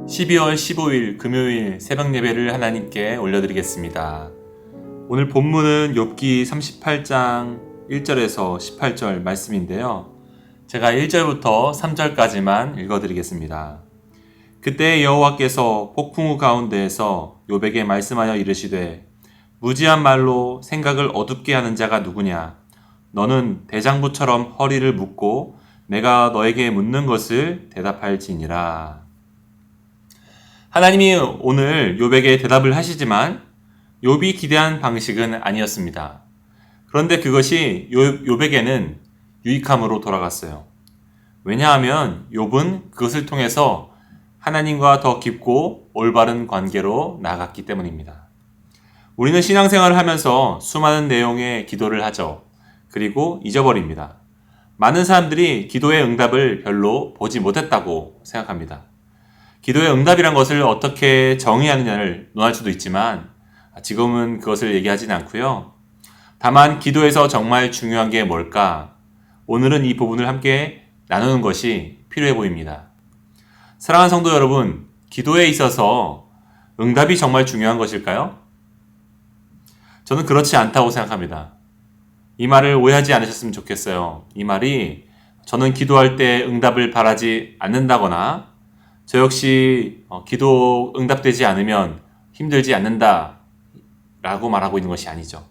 12월 15일 금요일 새벽 예배를 하나님께 올려드리겠습니다. 오늘 본문은 욥기 38장 1절에서 18절 말씀인데요. 제가 1절부터 3절까지만 읽어드리겠습니다. 그때 여호와께서 폭풍우 가운데에서 욥에게 말씀하여 이르시되 무지한 말로 생각을 어둡게 하는 자가 누구냐? 너는 대장부처럼 허리를 묶고 내가 너에게 묻는 것을 대답할지니라. 하나님이 오늘 욥에게 대답을 하시지만 욥이 기대한 방식은 아니었습니다. 그런데 그것이 욥에게는 유익함으로 돌아갔어요. 왜냐하면 욥은 그것을 통해서 하나님과 더 깊고 올바른 관계로 나아갔기 때문입니다. 우리는 신앙생활을 하면서 수많은 내용의 기도를 하죠. 그리고 잊어버립니다. 많은 사람들이 기도의 응답을 별로 보지 못했다고 생각합니다. 기도의 응답이란 것을 어떻게 정의하느냐를 논할 수도 있지만 지금은 그것을 얘기하지는 않고요. 다만 기도에서 정말 중요한 게 뭘까? 오늘은 이 부분을 함께 나누는 것이 필요해 보입니다. 사랑하는 성도 여러분, 기도에 있어서 응답이 정말 중요한 것일까요? 저는 그렇지 않다고 생각합니다. 이 말을 오해하지 않으셨으면 좋겠어요. 이 말이 저는 기도할 때 응답을 바라지 않는다거나 저 역시 기도 응답되지 않으면 힘들지 않는다 라고 말하고 있는 것이 아니죠.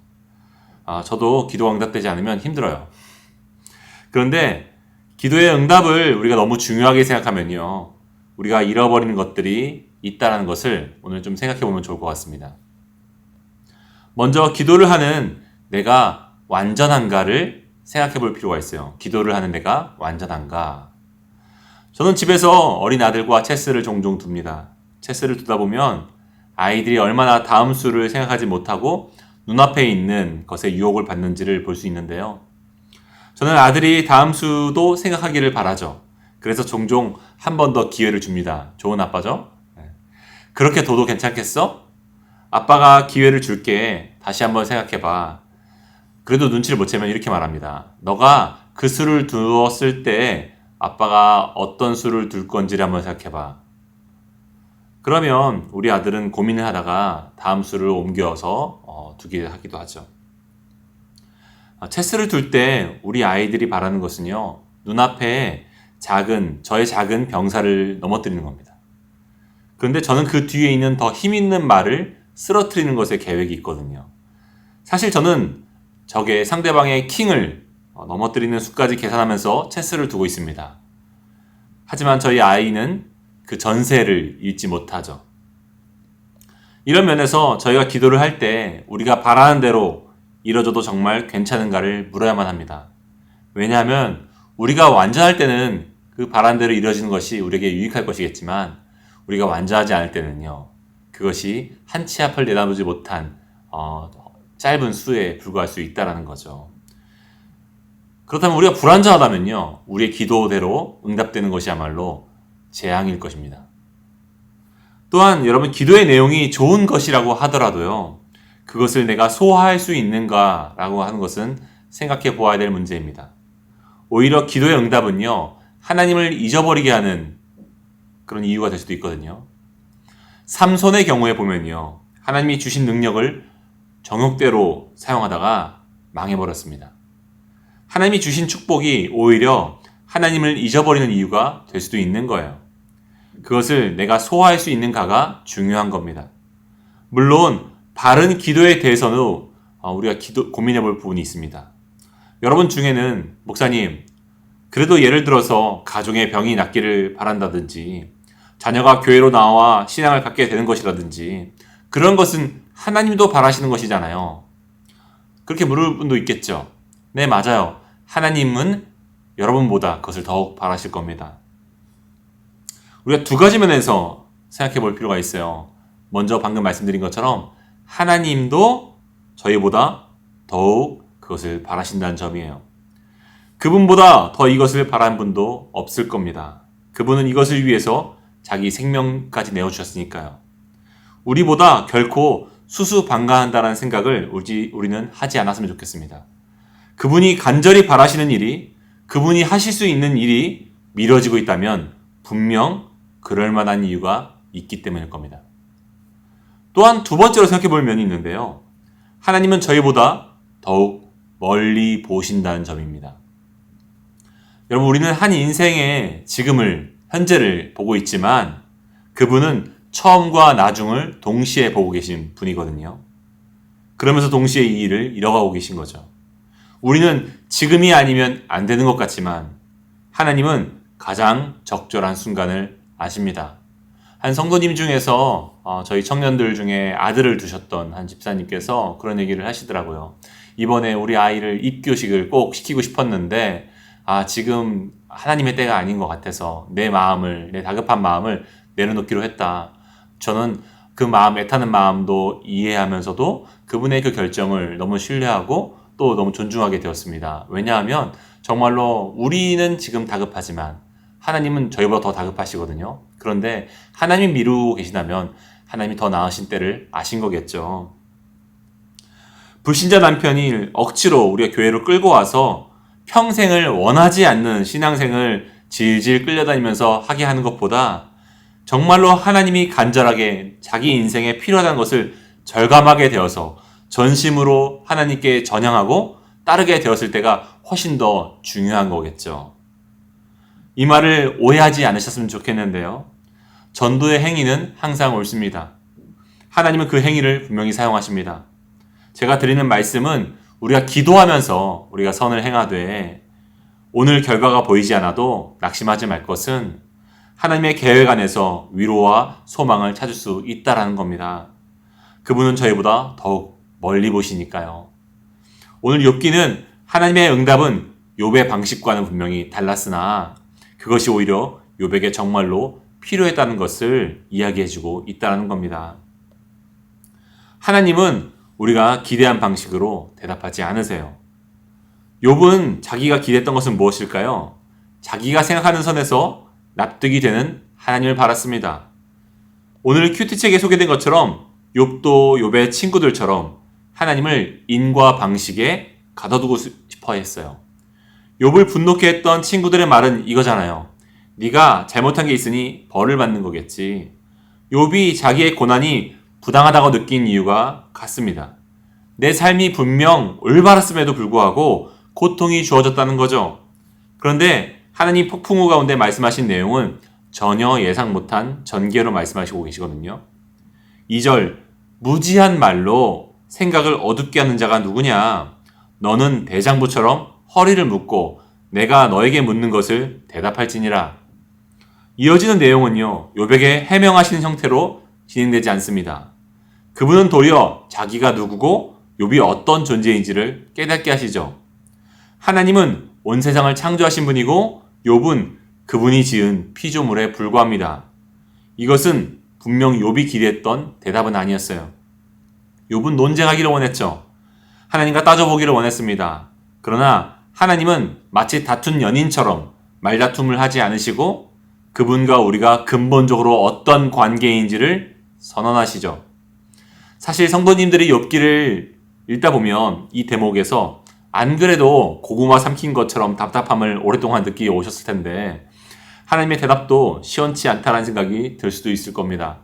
저도 기도가 응답되지 않으면 힘들어요. 그런데 기도의 응답을 우리가 너무 중요하게 생각하면요, 우리가 잃어버리는 것들이 있다는 것을 오늘 좀 생각해 보면 좋을 것 같습니다. 먼저 기도를 하는 내가 완전한가를 생각해 볼 필요가 있어요. 기도를 하는 내가 완전한가? 저는 집에서 어린 아들과 체스를 종종 둡니다. 체스를 두다 보면 아이들이 얼마나 다음 수를 생각하지 못하고 눈앞에 있는 것에 유혹을 받는지를 볼 수 있는데요. 저는 아들이 다음 수도 생각하기를 바라죠. 그래서 종종 한 번 더 기회를 줍니다. 좋은 아빠죠? 그렇게 둬도 괜찮겠어? 아빠가 기회를 줄게. 다시 한번 생각해봐. 그래도 눈치를 못 채면 이렇게 말합니다. 너가 그 수를 두었을 때 아빠가 어떤 수를 둘 건지를 한번 생각해봐. 그러면 우리 아들은 고민을 하다가 다음 수를 옮겨서 두기도 하기도 하죠. 체스를 둘 때 우리 아이들이 바라는 것은요, 눈앞에 저의 작은 병사를 넘어뜨리는 겁니다. 그런데 저는 그 뒤에 있는 더 힘 있는 말을 쓰러뜨리는 것에 계획이 있거든요. 사실 저는 적의 상대방의 킹을 넘어뜨리는 수까지 계산하면서 체스를 두고 있습니다. 하지만 저희 아이는 그 전세를 잊지 못하죠. 이런 면에서 저희가 기도를 할 때 우리가 바라는 대로 이뤄져도 정말 괜찮은가를 물어야만 합니다. 왜냐하면 우리가 완전할 때는 그 바라는 대로 이루어지는 것이 우리에게 유익할 것이겠지만 우리가 완전하지 않을 때는요, 그것이 한 치 앞을 내다보지 못한 짧은 수에 불과할 수 있다는 거죠. 그렇다면 우리가 불완전하다면요, 우리의 기도대로 응답되는 것이야말로 재앙일 것입니다. 또한 여러분, 기도의 내용이 좋은 것이라고 하더라도요, 그것을 내가 소화할 수 있는가라고 하는 것은 생각해 보아야 될 문제입니다. 오히려 기도의 응답은요, 하나님을 잊어버리게 하는 그런 이유가 될 수도 있거든요. 삼손의 경우에 보면요, 하나님이 주신 능력을 정욕대로 사용하다가 망해버렸습니다. 하나님이 주신 축복이 오히려 하나님을 잊어버리는 이유가 될 수도 있는 거예요. 그것을 내가 소화할 수 있는가가 중요한 겁니다. 물론 바른 기도에 대해서는 우리가 고민해 볼 부분이 있습니다. 여러분 중에는 목사님, 그래도 예를 들어서 가정의 병이 낫기를 바란다든지 자녀가 교회로 나와 신앙을 갖게 되는 것이라든지 그런 것은 하나님도 바라시는 것이잖아요. 그렇게 물을 분도 있겠죠. 네, 맞아요. 하나님은 여러분보다 그것을 더욱 바라실 겁니다. 우리가 두 가지 면에서 생각해 볼 필요가 있어요. 먼저 방금 말씀드린 것처럼 하나님도 저희보다 더욱 그것을 바라신다는 점이에요. 그분보다 더 이것을 바라는 분도 없을 겁니다. 그분은 이것을 위해서 자기 생명까지 내어주셨으니까요. 우리보다 결코 수수방가한다는 생각을 우리는 하지 않았으면 좋겠습니다. 그분이 간절히 바라시는 일이, 그분이 하실 수 있는 일이 미뤄지고 있다면 분명 그럴 만한 이유가 있기 때문일 겁니다. 또한 두 번째로 생각해 볼 면이 있는데요. 하나님은 저희보다 더욱 멀리 보신다는 점입니다. 여러분, 우리는 한 인생의 지금을, 현재를 보고 있지만 그분은 처음과 나중을 동시에 보고 계신 분이거든요. 그러면서 동시에 이 일을 이뤄가고 계신 거죠. 우리는 지금이 아니면 안 되는 것 같지만 하나님은 가장 적절한 순간을 아십니다. 한 성도님 중에서 저희 청년들 중에 아들을 두셨던 한 집사님께서 그런 얘기를 하시더라고요. 이번에 우리 아이를 입교식을 꼭 시키고 싶었는데 지금 하나님의 때가 아닌 것 같아서 내 다급한 마음을 내려놓기로 했다. 저는 그 마음, 애타는 마음도 이해하면서도 그분의 그 결정을 너무 신뢰하고 또 너무 존중하게 되었습니다. 왜냐하면 정말로 우리는 지금 다급하지만 하나님은 저희보다 더 다급하시거든요. 그런데 하나님이 미루고 계시다면 하나님이 더 나으신 때를 아신 거겠죠. 불신자 남편이 억지로 우리가 교회로 끌고 와서 평생을 원하지 않는 신앙생을 질질 끌려다니면서 하게 하는 것보다 정말로 하나님이 간절하게 자기 인생에 필요하다는 것을 절감하게 되어서 전심으로 하나님께 전향하고 따르게 되었을 때가 훨씬 더 중요한 거겠죠. 이 말을 오해하지 않으셨으면 좋겠는데요. 전도의 행위는 항상 옳습니다. 하나님은 그 행위를 분명히 사용하십니다. 제가 드리는 말씀은 우리가 기도하면서 우리가 선을 행하되 오늘 결과가 보이지 않아도 낙심하지 말 것은 하나님의 계획 안에서 위로와 소망을 찾을 수 있다라는 겁니다. 그분은 저희보다 더욱 멀리 보시니까요. 오늘 욥기는 하나님의 응답은 욥의 방식과는 분명히 달랐으나 그것이 오히려 욥에게 정말로 필요했다는 것을 이야기해주고 있다는 겁니다. 하나님은 우리가 기대한 방식으로 대답하지 않으세요. 욥은 자기가 기대했던 것은 무엇일까요? 자기가 생각하는 선에서 납득이 되는 하나님을 바랐습니다. 오늘 큐티책에 소개된 것처럼 욥도 욥의 친구들처럼 하나님을 인과 방식에 가둬두고 싶어 했어요. 욥을 분노케 했던 친구들의 말은 이거잖아요. 네가 잘못한 게 있으니 벌을 받는 거겠지. 욥이 자기의 고난이 부당하다고 느낀 이유가 같습니다. 내 삶이 분명 올바랐음에도 불구하고 고통이 주어졌다는 거죠. 그런데 하나님 폭풍우 가운데 말씀하신 내용은 전혀 예상 못한 전개로 말씀하시고 계시거든요. 2절, 무지한 말로 생각을 어둡게 하는 자가 누구냐? 너는 대장부처럼 허리를 묶고 내가 너에게 묻는 것을 대답할지니라. 이어지는 내용은요, 욥에게 해명하시는 형태로 진행되지 않습니다. 그분은 도리어 자기가 누구고 욥이 어떤 존재인지를 깨닫게 하시죠. 하나님은 온 세상을 창조하신 분이고 욥은 그분이 지은 피조물에 불과합니다. 이것은 분명 욥이 기대했던 대답은 아니었어요. 욥은 논쟁하기를 원했죠. 하나님과 따져보기를 원했습니다. 그러나 하나님은 마치 다툰 연인처럼 말다툼을 하지 않으시고 그분과 우리가 근본적으로 어떤 관계인지를 선언하시죠. 사실 성도님들이 욥기를 읽다 보면 이 대목에서 안 그래도 고구마 삼킨 것처럼 답답함을 오랫동안 느끼고 오셨을 텐데 하나님의 대답도 시원치 않다는 생각이 들 수도 있을 겁니다.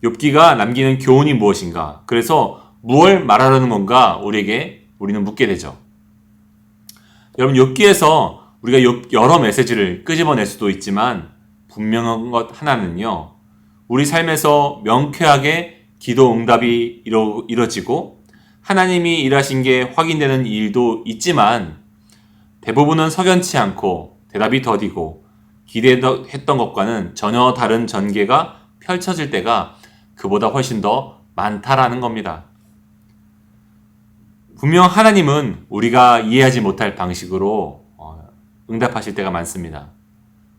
욥기가 남기는 교훈이 무엇인가? 그래서 무엇을 말하려는 건가? 우리는 묻게 되죠. 여러분, 욥기에서 우리가 여러 메시지를 끄집어낼 수도 있지만 분명한 것 하나는요. 우리 삶에서 명쾌하게 기도 응답이 이뤄지고 하나님이 일하신 게 확인되는 일도 있지만 대부분은 석연치 않고 대답이 더디고 기대했던 것과는 전혀 다른 전개가 펼쳐질 때가 그보다 훨씬 더 많다라는 겁니다. 분명 하나님은 우리가 이해하지 못할 방식으로 응답하실 때가 많습니다.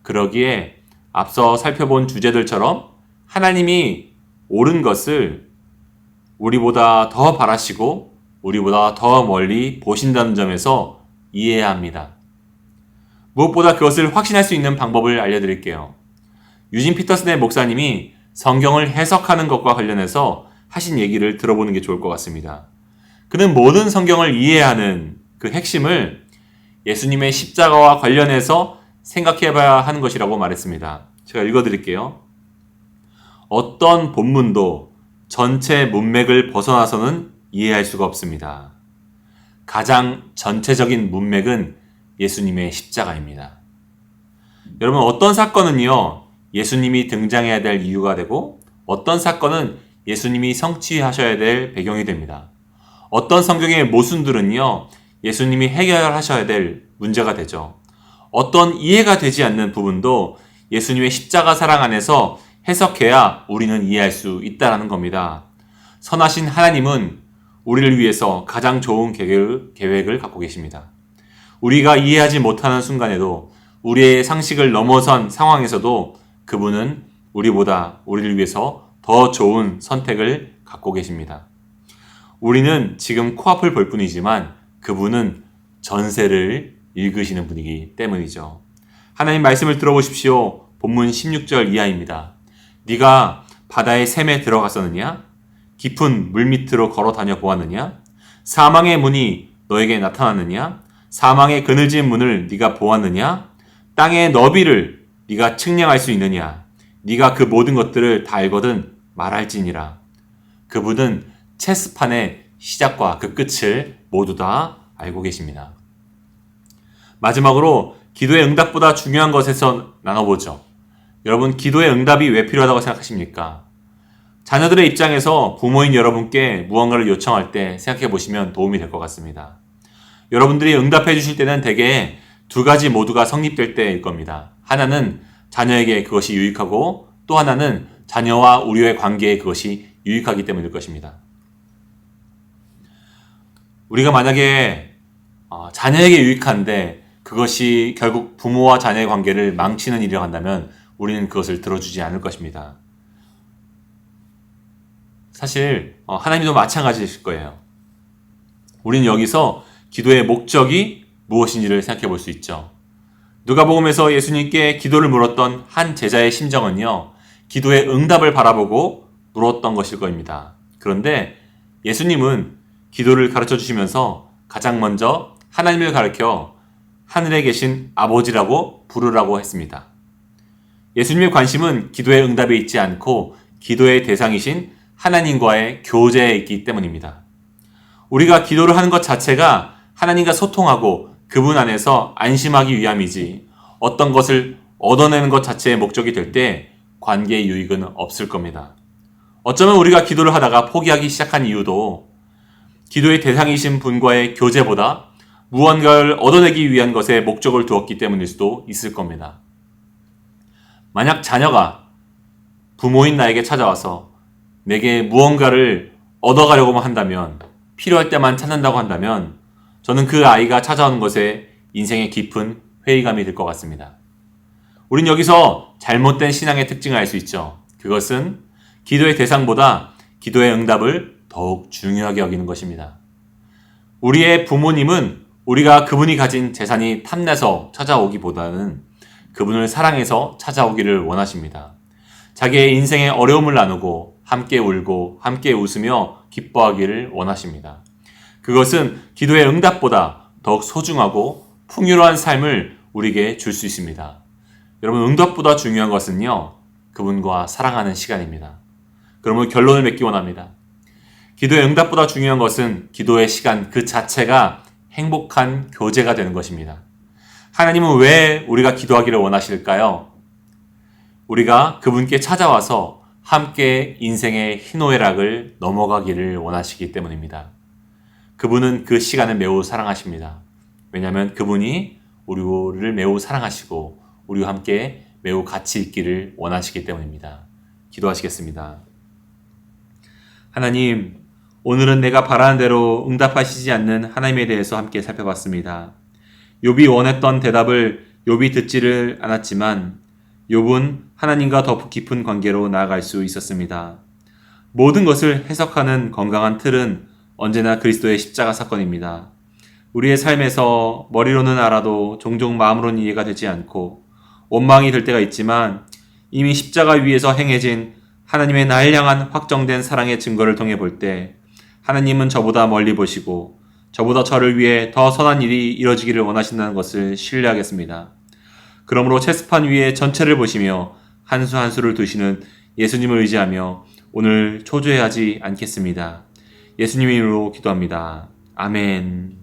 그러기에 앞서 살펴본 주제들처럼 하나님이 옳은 것을 우리보다 더 바라시고 우리보다 더 멀리 보신다는 점에서 이해해야 합니다. 무엇보다 그것을 확신할 수 있는 방법을 알려드릴게요. 유진 피터슨의 목사님이 성경을 해석하는 것과 관련해서 하신 얘기를 들어보는 게 좋을 것 같습니다. 그는 모든 성경을 이해하는 그 핵심을 예수님의 십자가와 관련해서 생각해봐야 하는 것이라고 말했습니다. 제가 읽어드릴게요. 어떤 본문도 전체 문맥을 벗어나서는 이해할 수가 없습니다. 가장 전체적인 문맥은 예수님의 십자가입니다. 여러분, 어떤 사건은요, 예수님이 등장해야 될 이유가 되고 어떤 사건은 예수님이 성취하셔야 될 배경이 됩니다. 어떤 성경의 모순들은요, 예수님이 해결하셔야 될 문제가 되죠. 어떤 이해가 되지 않는 부분도 예수님의 십자가 사랑 안에서 해석해야 우리는 이해할 수 있다는 겁니다. 선하신 하나님은 우리를 위해서 가장 좋은 계획을 갖고 계십니다. 우리가 이해하지 못하는 순간에도 우리의 상식을 넘어선 상황에서도 그분은 우리보다 우리를 위해서 더 좋은 선택을 갖고 계십니다. 우리는 지금 코앞을 볼 뿐이지만 그분은 전세를 읽으시는 분이기 때문이죠. 하나님 말씀을 들어보십시오. 본문 16절 이하입니다. 네가 바다의 샘에 들어갔었느냐? 깊은 물밑으로 걸어 다녀 보았느냐? 사망의 문이 너에게 나타났느냐? 사망의 그늘진 문을 네가 보았느냐? 땅의 너비를 네가 측량할 수 있느냐? 네가 그 모든 것들을 다 알거든 말할지니라. 그분은 체스판의 시작과 그 끝을 모두 다 알고 계십니다. 마지막으로 기도의 응답보다 중요한 것에서 나눠보죠. 여러분, 기도의 응답이 왜 필요하다고 생각하십니까? 자녀들의 입장에서 부모인 여러분께 무언가를 요청할 때 생각해 보시면 도움이 될 것 같습니다. 여러분들이 응답해 주실 때는 대개 두 가지 모두가 성립될 때일 겁니다. 하나는 자녀에게 그것이 유익하고 또 하나는 자녀와 우리의 관계에 그것이 유익하기 때문일 것입니다. 우리가 만약에 자녀에게 유익한데 그것이 결국 부모와 자녀의 관계를 망치는 일이라고 한다면 우리는 그것을 들어주지 않을 것입니다. 사실 하나님도 마찬가지일 거예요. 우리는 여기서 기도의 목적이 무엇인지를 생각해 볼 수 있죠. 누가복음에서 예수님께 기도를 물었던 한 제자의 심정은요, 기도의 응답을 바라보고 물었던 것일 겁니다. 그런데 예수님은 기도를 가르쳐 주시면서 가장 먼저 하나님을 가르쳐 하늘에 계신 아버지라고 부르라고 했습니다. 예수님의 관심은 기도의 응답에 있지 않고 기도의 대상이신 하나님과의 교제에 있기 때문입니다. 우리가 기도를 하는 것 자체가 하나님과 소통하고 그분 안에서 안심하기 위함이지 어떤 것을 얻어내는 것 자체의 목적이 될 때 관계의 유익은 없을 겁니다. 어쩌면 우리가 기도를 하다가 포기하기 시작한 이유도 기도의 대상이신 분과의 교제보다 무언가를 얻어내기 위한 것에 목적을 두었기 때문일 수도 있을 겁니다. 만약 자녀가 부모인 나에게 찾아와서 내게 무언가를 얻어가려고만 한다면, 필요할 때만 찾는다고 한다면 저는 그 아이가 찾아오는 것에 인생의 깊은 회의감이 들 것 같습니다. 우린 여기서 잘못된 신앙의 특징을 알 수 있죠. 그것은 기도의 대상보다 기도의 응답을 더욱 중요하게 여기는 것입니다. 우리의 부모님은 우리가 그분이 가진 재산이 탐나서 찾아오기보다는 그분을 사랑해서 찾아오기를 원하십니다. 자기의 인생의 어려움을 나누고 함께 울고 함께 웃으며 기뻐하기를 원하십니다. 그것은 기도의 응답보다 더욱 소중하고 풍요로운 삶을 우리에게 줄 수 있습니다. 여러분, 응답보다 중요한 것은요, 그분과 사랑하는 시간입니다. 그러면 결론을 맺기 원합니다. 기도의 응답보다 중요한 것은 기도의 시간 그 자체가 행복한 교제가 되는 것입니다. 하나님은 왜 우리가 기도하기를 원하실까요? 우리가 그분께 찾아와서 함께 인생의 희노애락을 넘어가기를 원하시기 때문입니다. 그분은 그 시간을 매우 사랑하십니다. 왜냐하면 그분이 우리를 매우 사랑하시고 우리와 함께 매우 같이 있기를 원하시기 때문입니다. 기도하시겠습니다. 하나님, 오늘은 내가 바라는 대로 응답하시지 않는 하나님에 대해서 함께 살펴봤습니다. 욥이 원했던 대답을 욥이 듣지를 않았지만 욥은 하나님과 더 깊은 관계로 나아갈 수 있었습니다. 모든 것을 해석하는 건강한 틀은 언제나 그리스도의 십자가 사건입니다. 우리의 삶에서 머리로는 알아도 종종 마음으로는 이해가 되지 않고 원망이 될 때가 있지만 이미 십자가 위에서 행해진 하나님의 날 향한 확정된 사랑의 증거를 통해 볼 때 하나님은 저보다 멀리 보시고 저보다 저를 위해 더 선한 일이 이루어지기를 원하신다는 것을 신뢰하겠습니다. 그러므로 체스판 위에 전체를 보시며 한 수 한 수를 두시는 예수님을 의지하며 오늘 초조해하지 않겠습니다. 예수님 이름으로 기도합니다. 아멘.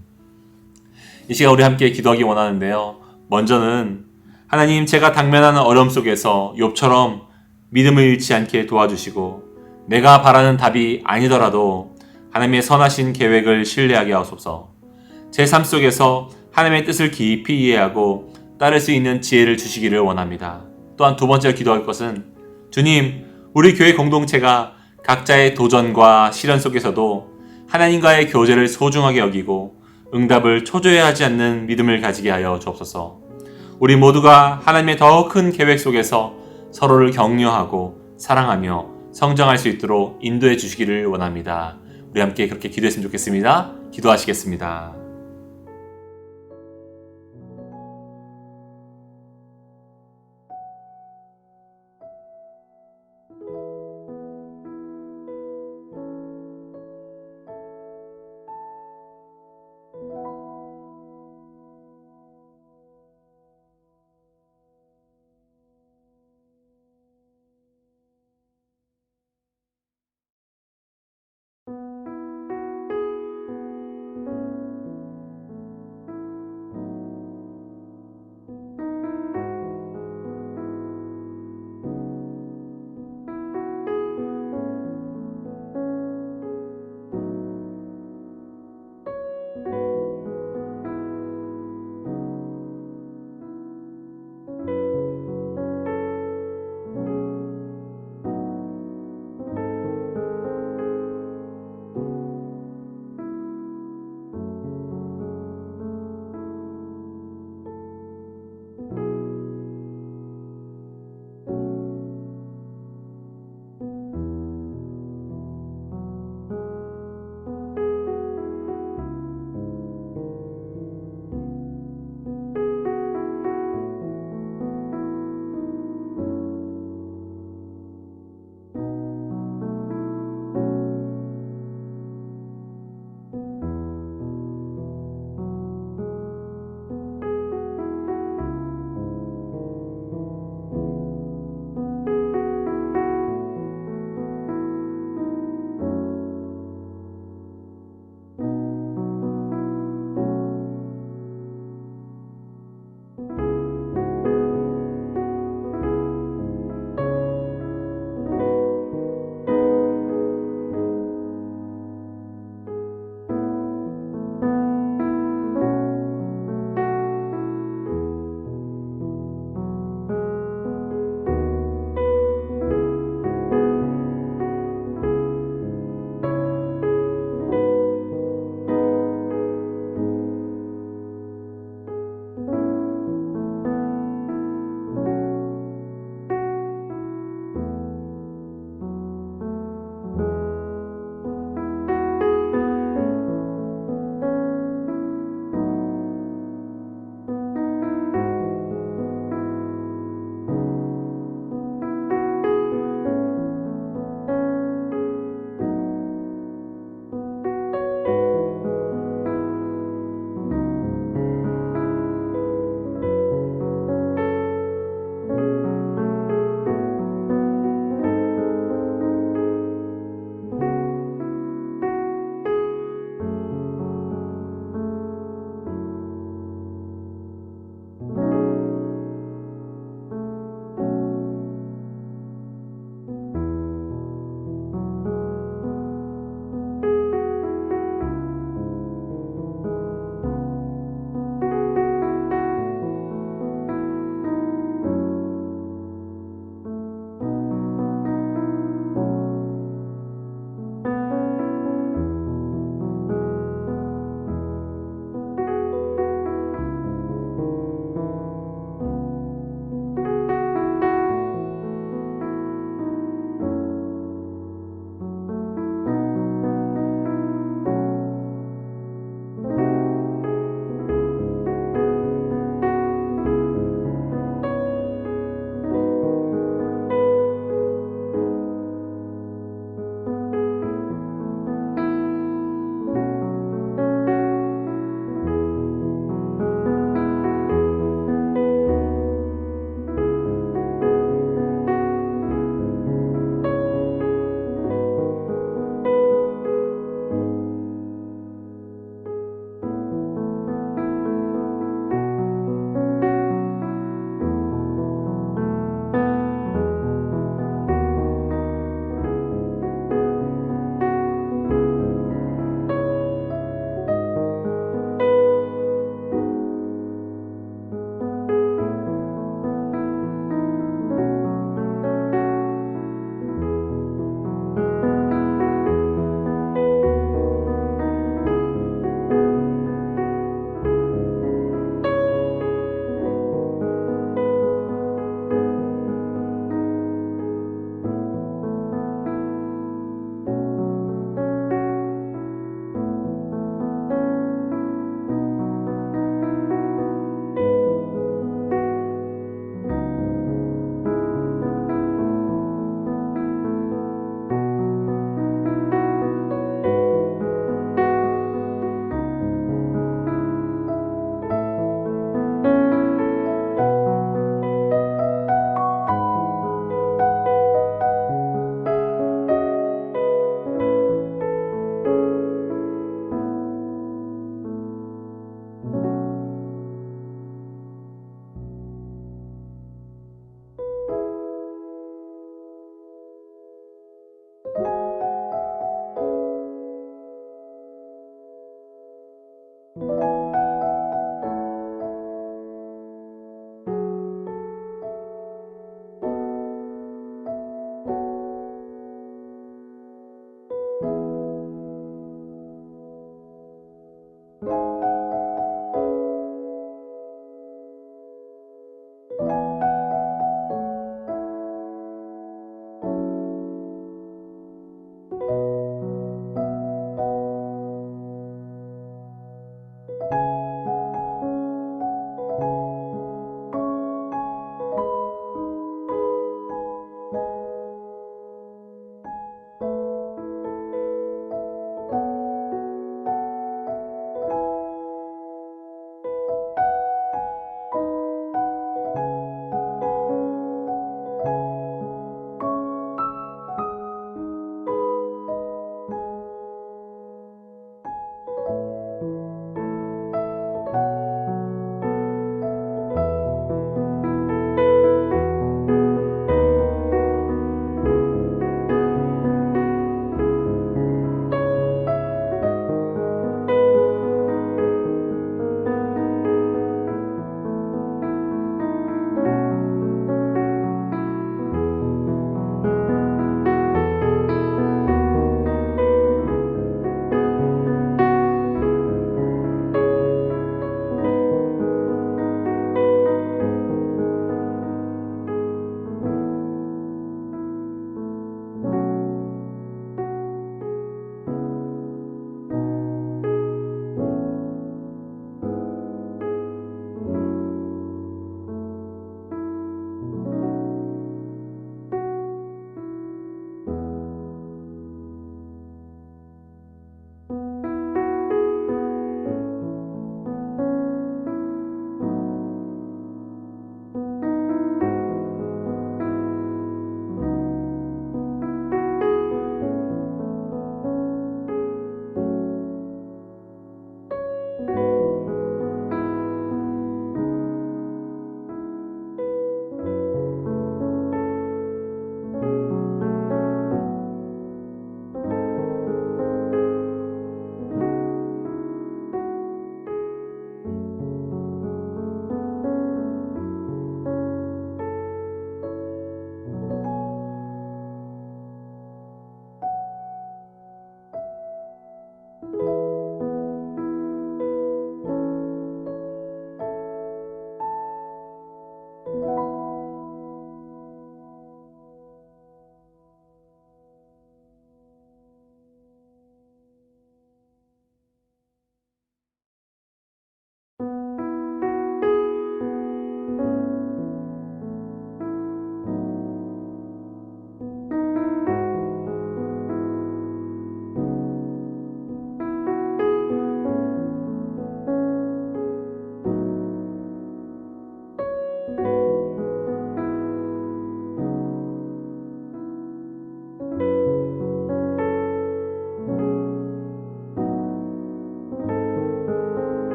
이 시간 우리 함께 기도하기 원하는데요. 먼저는 하나님, 제가 당면하는 어려움 속에서 욥처럼 믿음을 잃지 않게 도와주시고 내가 바라는 답이 아니더라도 하나님의 선하신 계획을 신뢰하게 하옵소서. 제 삶 속에서 하나님의 뜻을 깊이 이해하고 따를 수 있는 지혜를 주시기를 원합니다. 또한 두 번째로 기도할 것은 주님, 우리 교회 공동체가 각자의 도전과 시련 속에서도 하나님과의 교제를 소중하게 여기고 응답을 초조해하지 않는 믿음을 가지게 하여 주옵소서. 우리 모두가 하나님의 더 큰 계획 속에서 서로를 격려하고 사랑하며 성장할 수 있도록 인도해 주시기를 원합니다. 우리 함께 그렇게 기도했으면 좋겠습니다. 기도하시겠습니다.